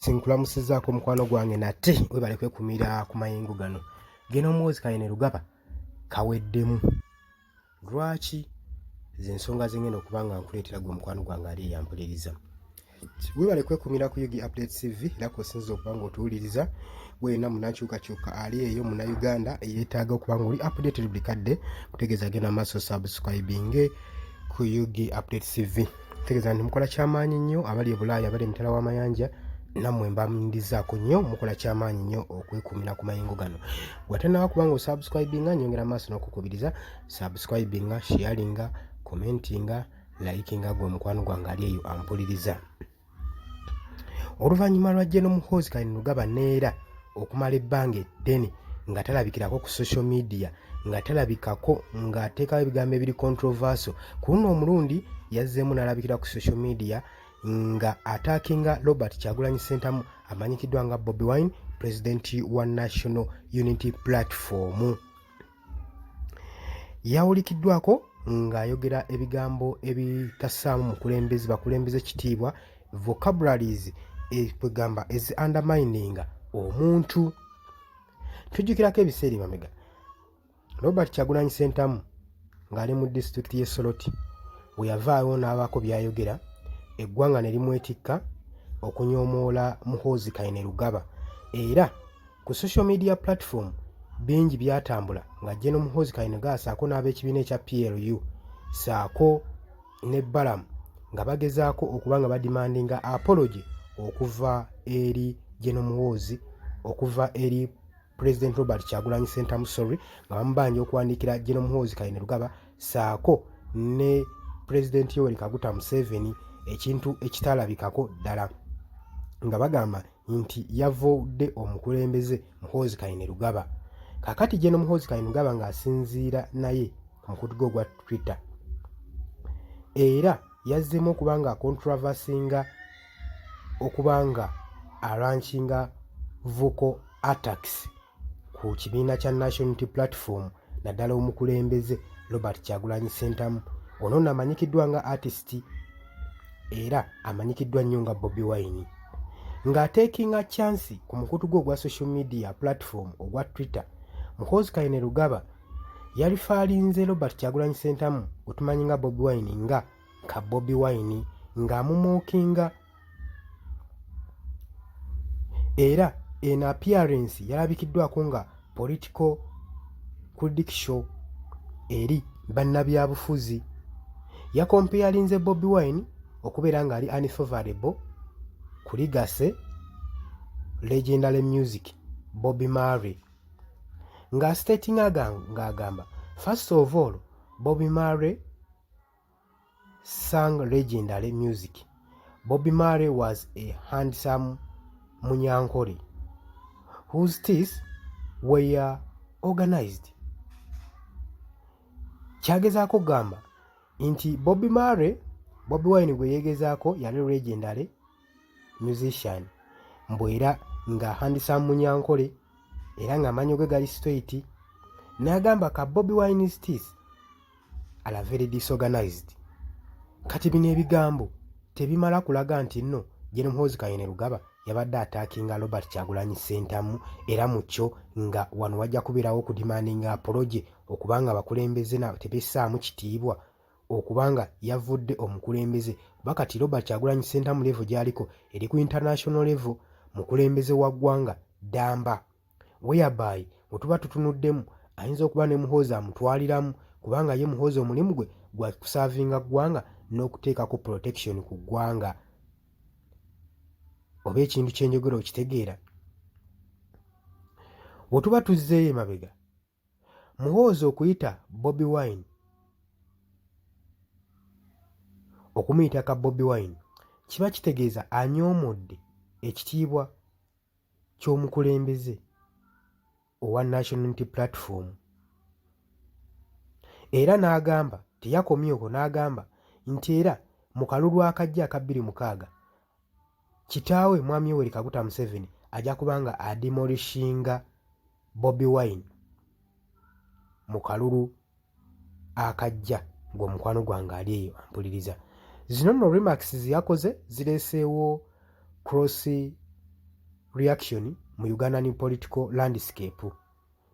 sinkulamusizaako mukwano gwange nate webale kwekumira ku mayengo gano geno Muhoozi Kayine Lugaba kaweddemu. Lwaki? Zensonga zingenda okuba nga nkuleetera gwe mukwano gwange ali eyampuliriza. Webale kwekumira ku Yugi Updates TV era kosinza okuba nga otuwuliriza wena munakyukakyuka ali eyo muna Uganda yeetaaga okuba nga oli updated buli kadde kutegeeza genda maaso subscribing ku Yugi Updates TV. Tegeeza nti mukola kyamaanyi nnyo abali e Bulaaya abali emitala w'amayanja nammwe mbamundizaako nnyo mukola kyamaanyi nnyo okwekumira ku mayengo gano. Bw'atanaba kuba nga osubscribinga nyongera maaso n'okukubiriza subscribinga, sharinga, commentinga, likinga gwe mukwano gwange ali eyo ampuliriza. Oluvannyuma lwa Gen. Muhoozi Kayine Lugaba neera okumala ebbanga eddene nga talabikirako ku social media, nga talabikako ng'ateekawo ebigambo ebiri controversial. Ku luno omulundi yazzeemu n'alabikira ku social media nga attackinga Robert Kyagulanyi Ssentamu amanyikiddwa nga Bobi Wine, president wa National Unity Platform. Yawulikiddwako ng'ayogera ebigambo ebitassaamu bakulembeze kitiibwa, vocabularies ekwegamba ezi undermininga omuntu. Tujjukirako ebiseera emabega Robert Kyagulanyi Ssentamu ng'ali mu disitulikiti y'e Soroti bwe yavaayo n'abaako by'ayogera, eggwanga ne limwetikka okunyoomoola Muhoozi Kayine Lugaba. Era ku social media platform bingi byatambula nga Gen. Muhoozi Kayine Lugaba saako n'ab'ekibiina ekya PLU saako ne Balamu nga bagezaako okuba nga badimandinga apology okuva eri Gen. Muhoozi, okuva eri President Robert Kyagulanyi Ssentamu nga bamubanja okuwandiikira Gen. Muhoozi Kayine Lugaba saako ne President Yoweri Kaguta Museveni, ekintu ekitalabikako ddala nga bagamba nti yavudde omukulembeze Muhoozi Kayine Lugaba. Kakati Gen. Muhoozi Kayine Lugaba ng'asinziira naye ku mukutu gwe ogwa Twitter era yazzeemu okuba nga controversinga okuba nga alankinga vocal attacks ku kibiina kya National Unity Platform naddala omukulembeze Robert Kyagulanyi Ssentamu. Ono amanyikiddwa nga artist era amanyikiddwa nnyo nga Bobi Wine, ng'ateekinga chance ku mukutu gwe ogwa social media platform ogwa Twitter. Muhoozi Kayine Lugaba yalifaalinze Robert Kyagulanyi Ssentamu otumanyi nga Bobi Wine nga ka Bobi Wine ng'amumookinga, era eno appearance yalabikiddwako nga political prediction eri bannabyabufuzi. Yakompeyalinze Bobi Wine okubeera ng'ali unfavorable ku Legacy legendary music Bobi Marley, ng'astatinga ng'agamba first of all Bobi Marley sang legendary music. Bobi Marley was a handsome Munyankole whose teeth were organized. Kyagezaako gamba nti Bobi Wine gwe yeegezaako yali legendary musician mbwera nga handsome Munyankole era ng'amanyo ge gali straight, n'agamba ka Bobi Wine's teeth are very disorganized. Kati bino ebigambo tebimala kulaga nti nno Gen. Muhoozi Kayine Lugaba yabadde attackinga Robert Kyagulanyi Ssentamu, era mu kyo nga wano wajja kubeerawo okudimandinga apology okubanga abakulembeze tebessaamu kitiibwa okubanga yavudde omukulembeze. Bakati Robert Kyagulanyi Ssentamu level gy'aliko eri ku international level, mukulembeze wa ggwanga ddamba, whereby bwe tuba tutunuddemu ayinza okuba ne Muhoozi amutwaliramu kubanga ye Muhoozi omulimu gwe gwa kusaavinga ggwanga n'okuteekako protection ku ggwanga. Oba ekintu kyenjogera okitegeera? Bwe tuba tuzzeeyo emabega, Muhoozi okuyita Bobi Wine, okumuyita ka Bobi Wine kiba kitegeeza anyoomodde ekitiibwa ky'omukulembeze owa National Unity Platform. Era n'agamba teyakomyeko, n'agamba nti era mu kalulu akajja aka 2006 kitaawe mwami Yoweri Kaguta Museveni ajja kubanga ademolishinga Bobi Wine mu kalulu akajja. Gwe mukwano gwange ali eyo ampuliriza. Zino nno remarks yakoze zireeseewo cross reaction mu Ugandan political landscape,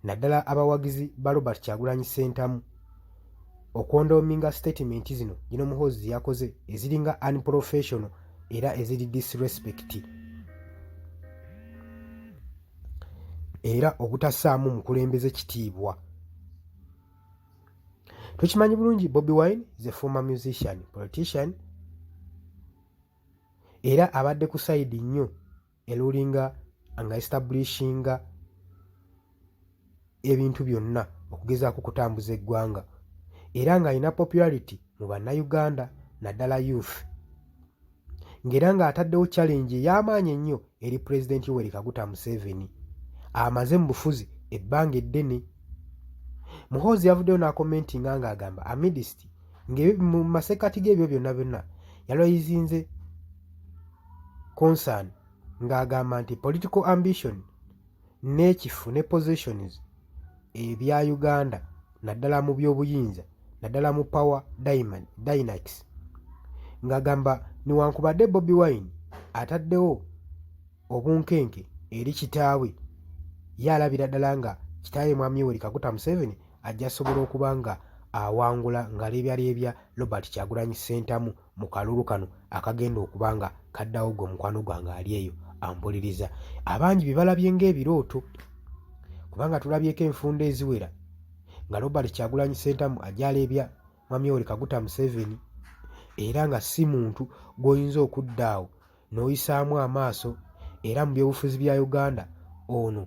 naddala abawagizi ba Robert Kyagulanyi Ssentamu okwondoominga statement zino gino Muhoozi yakoze eziringa unprofessional era eziri disrespect era obutassaamu mukulembeze kitiibwa. Tukimanyi bulungi Bobi Wine is a former musician, politician, era abadde ku side nnyo erulinga nga establishinga ebintu byonna okugezaako kutambuza eggwanga era ng'alina popularity mu bannayuganda naddala youth, ng'era ng'ataddewo challenge ey'amaanyi ennyo eri Pulezidenti Yoweri Kaguta Museveni amaze mu bufuzi ebbanga eddene. Muhoozi yavuddeyo n'akomentinga ng'agamba amidist mu masekkati g'ebyo byonna yalwayizinze concern ng'agamba nti political ambition n'ekifu ne positions ebya Uganda naddala mu by'obuyinza naddala mu power dynamics, ng'agamba newankubadde Bobi Wine ataddewo obunkenke eri kitaawe, ye alabira ddala nga kitaawe Mwami Yoweri Kaguta Museveni ajja sobola okuba nga awangula ng'aleebyaleebya Robert Kyagulanyi Ssentamu mu kalulu kano akagenda okuba nga kaddawo gwe mukwano gwange ali eyo ampuliriza. Abangi bye balabye ng'ebirooto kubanga tulabyeko enfunda eziwera nga Robert Kyagulanyi Ssentamu ajja aleebya Mwami Yoweri Kaguta Museveni era nga si muntu gw'oyinza okuddaawo n'oyisaamu amaaso, era mu byobufuzi bya Uganda ono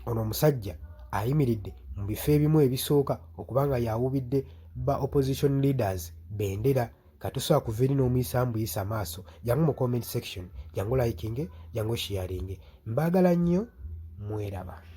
omusajja ayimiridde mu bifo ebimu ebisooka okuba nga yawubidde ba opposition leaders bendera. Katusobola kuva eri n'omuyisa mbuyisa maaso. Jangu mu comment section, jangu liking, jangu sharing. Mbaagala nnyo, mweraba.